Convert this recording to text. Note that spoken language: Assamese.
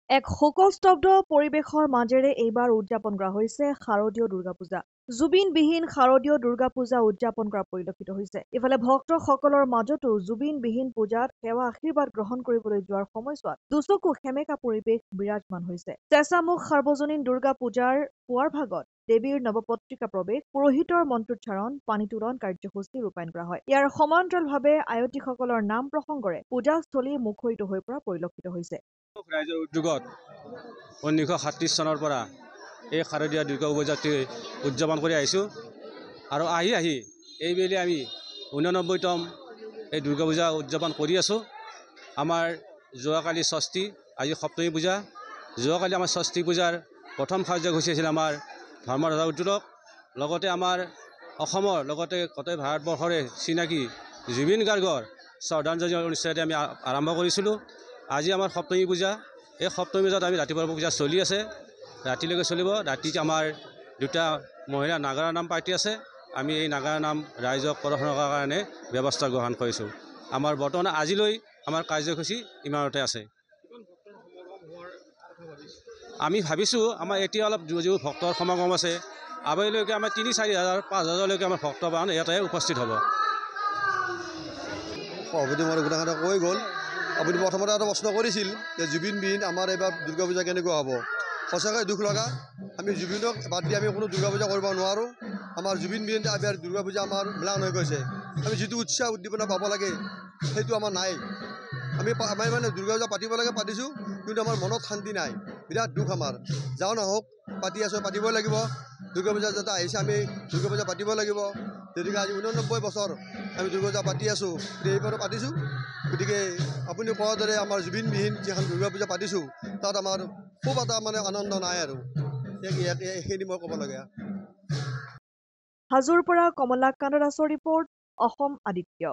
এক শোকস্তব্ধ পৰিৱেশৰ মাজেৰে এইবাৰ উদযাপন কৰা হৈছে শাৰদীয় দুৰ্গা পূজা। জুবিনবিহীন শাৰদীয় দুৰ্গা পূজা উদযাপন কৰা পৰিলক্ষিত হৈছে। ইফালে ভক্তসকলৰ মাজতো জুবিনবিহীন পূজাত সেৱা আশীৰ্বাদ গ্ৰহণ কৰিবলৈ যোৱাৰ সময়ছোৱাত দুচকু সেমেকা পৰিৱেশ বিৰাজমান হৈছে। চেঁচামুখ সাৰ্বজনীন দুৰ্গা পূজাৰ পুৱাৰ ভাগত দেৱীৰ নৱপত্ৰিকা প্ৰৱেশ, পুৰোহিতৰ মন্ত্ৰোচ্চাৰণ, পানী তোলন কাৰ্যসূচী ৰূপায়ণ কৰা হয়। ইয়াৰ সমান্তৰালভাৱে আয়তীসকলৰ নাম প্ৰসংগৰে পূজাস্থলী মুখৰিত হৈ পৰা পৰিলক্ষিত হৈছে। ৰাইজৰ উদ্যোগত 1937 চনৰ পৰা এই শাৰদীয় দুৰ্গা পূজাটি উদযাপন কৰি আহিছোঁ আৰু আহি এইবেলি আমি 89তম এই দুৰ্গা পূজা উদযাপন কৰি আছোঁ। আমাৰ যোৱাকালি ষষ্ঠী, আজি সপ্তমী পূজা। যোৱাকালি আমাৰ ষষ্ঠী পূজাৰ প্ৰথম কাৰ্যসূচী আছিল আমাৰ ধৰ্মৰথা উদ্যোগ, লগতে আমাৰ অসমৰ লগতে গোটেই ভাৰতবৰ্ষৰে চিনাকি জুবিন গাৰ্গৰ শ্ৰদ্ধাঞ্জলি অনুষ্ঠানতে আমি আৰম্ভ কৰিছিলোঁ। আজি আমাৰ সপ্তমী পূজা। এই সপ্তমী পূজাত আমি ৰাতিপুৱাৰ পূজা চলি আছে, ৰাতিলৈকে চলিব। ৰাতিত আমাৰ দুটা মহিলা নাগাৰা নাম পাৰ্টি আছে। আমি এই নাগাৰা নাম ৰাইজক প্ৰদৰ্শন কৰাৰ কাৰণে ব্যৱস্থা গ্ৰহণ কৰিছোঁ। আমাৰ বৰ্তমান আজিলৈ আমাৰ কাৰ্যসূচী ইমানতে আছে। আমি ভাবিছোঁ আমাৰ এতিয়া অলপ যিবোৰ ভক্তৰ সমাগম আছে, আবেলিলৈকে আমাৰ 3-4 হাজাৰ 5 হাজাৰলৈকে আমাৰ ভক্তবান ইয়াতে উপস্থিত হ'ব। সভাপতি মোৰ গোটাখানে কৈ গ'ল। আপুনি প্ৰথমতে এটা প্ৰশ্ন কৰিছিল যে জুবিনবিহীন আমাৰ এইবাৰ দুৰ্গা পূজা কেনেকুৱা হ'ব। সঁচাকৈ দুখ লগা। আমি জুবিনক বাদ দি আমি কোনো দুৰ্গা পূজা কৰিব নোৱাৰোঁ। আমাৰ জুবিনবিহীন এইবাৰ দুৰ্গা পূজা আমাৰ ম্লান হৈ গৈছে। আমি যিটো উৎসাহ উদ্দীপনা পাব লাগে সেইটো আমাৰ নাই। আমি মানে দুৰ্গা পূজা পাতিব লাগে পাতিছোঁ, কিন্তু আমাৰ মনত শান্তি নাই। বিৰাট দুখ আমাৰ। যাওঁ নহওক পাতি আছোঁ, পাতিবই লাগিব। দুৰ্গা পূজা যাতে আহিছে আমি দুৰ্গা পূজা পাতিব লাগিব। গতিকে আজি 89 বছৰ আমি দুৰ্গা পূজা পাতি আছোঁ, এইবাৰো পাতিছোঁ। গতিকে আপুনি কোৱাৰ দৰে আমাৰ জুবিনবিহীন যিখন দুৰ্গা পূজা পাতিছোঁ তাত আমাৰ খুব এটা মানে আনন্দ নাই আৰু এইখিনি মই ক'ব লগা। হাজোৰ পৰা কমলাকান্ত দাসৰ ৰিপৰ্ট, অসম আদিত্য।